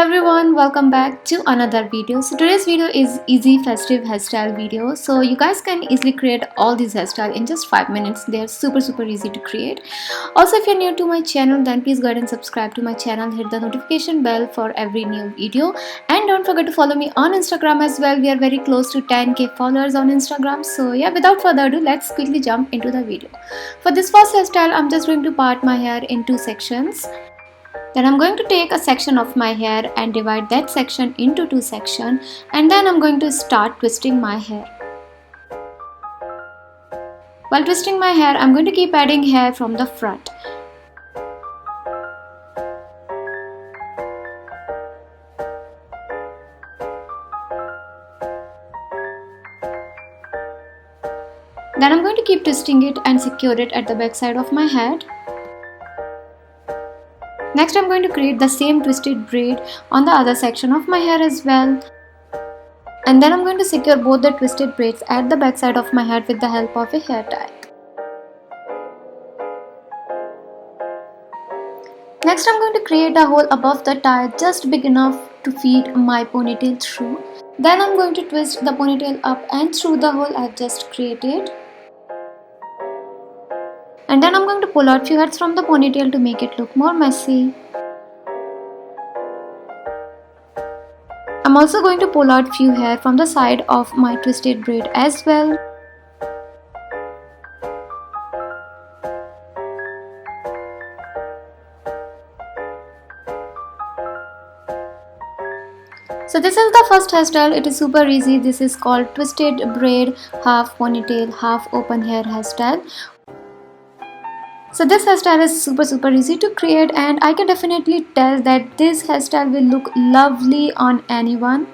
everyone, welcome back to another video. So today's video is easy festive hairstyle video. So you guys can easily create all these hairstyles in just 5 minutes. They are super easy to create. Also, if you're new to my channel, then please go ahead and subscribe to my channel, hit the notification bell for every new video, and don't forget to follow me on Instagram as well. We are very close to 10k followers on Instagram. So yeah, without further ado, let's quickly jump into the video. For this first hairstyle, I'm just going to part my hair in two sections. Then I'm going to take a section of my hair and divide that section into two sections, and then I'm going to start twisting my hair. While twisting my hair, I'm going to keep adding hair from the front. Then I'm going to keep twisting it and secure it at the back side of my head. Next, I'm going to create the same twisted braid on the other section of my hair as well. And then I'm going to secure both the twisted braids at the back side of my head with the help of a hair tie. Next, I'm going to create a hole above the tie just big enough to feed my ponytail through. Then I'm going to twist the ponytail up and through the hole I've just created. And then I'm going to pull out few hairs from the ponytail to make it look more messy. I'm also going to pull out few hair from the side of my twisted braid as well. So this is the first hairstyle. It is super easy. This is called twisted braid, half ponytail, half open hair hairstyle. So this hairstyle is super easy to create, and I can definitely tell that this hairstyle will look lovely on anyone.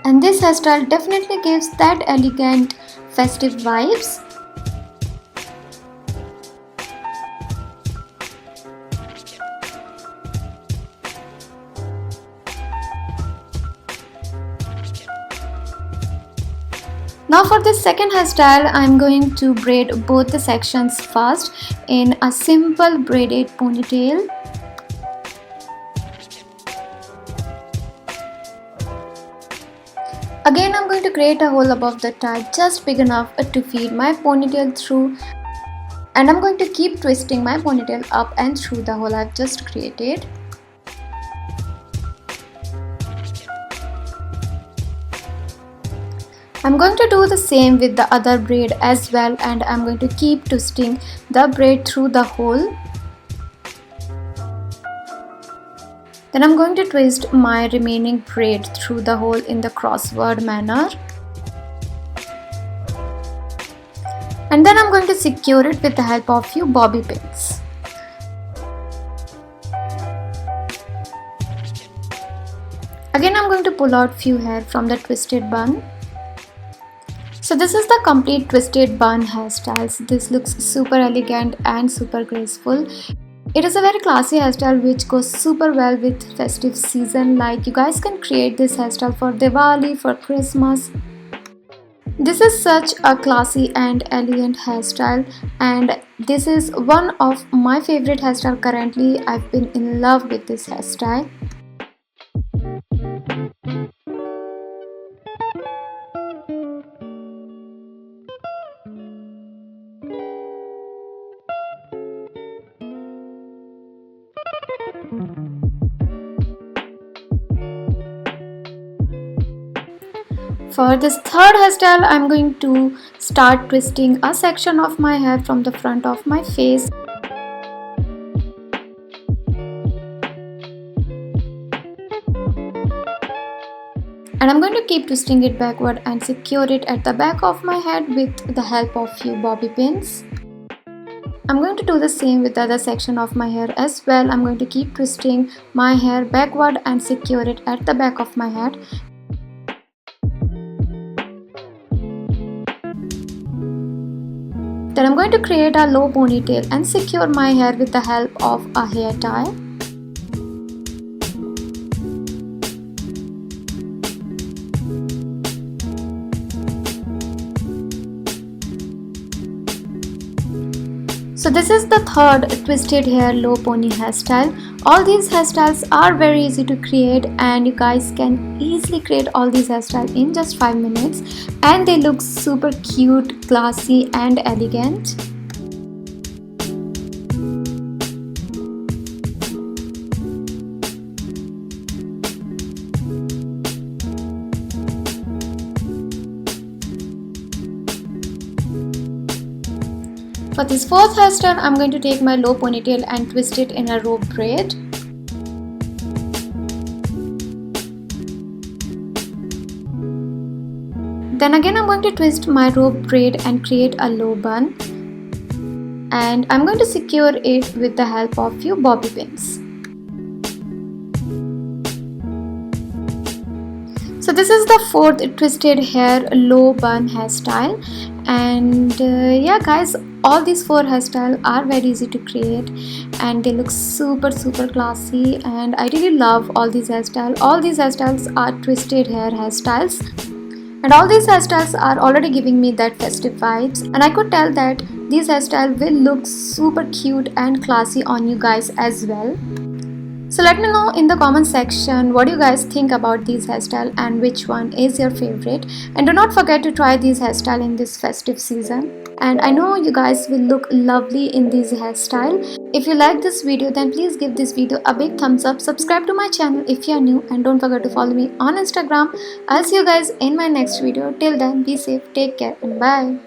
And this hairstyle definitely gives that elegant festive vibes. Now for this second hairstyle, I'm going to braid both the sections first in a simple braided ponytail. Again, I'm going to create a hole above the tie just big enough to feed my ponytail through, and I'm going to keep twisting my ponytail up and through the hole I've just created. I'm going to do the same with the other braid as well, and I'm going to keep twisting the braid through the hole. Then I'm going to twist my remaining braid through the hole in the crossword manner. And then I'm going to secure it with the help of few bobby pins. Again, I'm going to pull out few hair from the twisted bun. So this is the complete twisted bun hairstyles. This looks super elegant and super graceful. It is a very classy hairstyle which goes super well with festive season. Like, you guys can create this hairstyle for Diwali, for Christmas. This is such a classy and elegant hairstyle, and this is one of my favorite hairstyle currently. I've been in love with this hairstyle. For this third hairstyle, I'm going to start twisting a section of my hair from the front of my face. And I'm going to keep twisting it backward and secure it at the back of my head with the help of few bobby pins. I'm going to do the same with the other section of my hair as well. I'm going to keep twisting my hair backward and secure it at the back of my head. Then I'm going to create a low ponytail and secure my hair with the help of a hair tie. So this is the third twisted hair low pony hairstyle. All these hairstyles are very easy to create, and you guys can easily create all these hairstyles in just 5 minutes, and they look super cute, classy and elegant. For this fourth hairstyle, I'm going to take my low ponytail and twist it in a rope braid. Then again I'm going to twist my rope braid and create a low bun. And I'm going to secure it with the help of few bobby pins. So this is the fourth twisted hair low bun hairstyle, and yeah guys, all these 4 hairstyles are very easy to create and they look super classy, and I really love all these hairstyles. All these hairstyles are twisted hair hairstyles, and all these hairstyles are already giving me that festive vibes, and I could tell that these hairstyles will look super cute and classy on you guys as well. So let me know in the comment section what you guys think about these hairstyles and which one is your favorite. And do not forget to try these hairstyles in this festive season. And I know you guys will look lovely in these hairstyles. If you like this video, then please give this video a big thumbs up. Subscribe to my channel if you are new, and don't forget to follow me on Instagram. I'll see you guys in my next video. Till then, be safe, take care, and bye.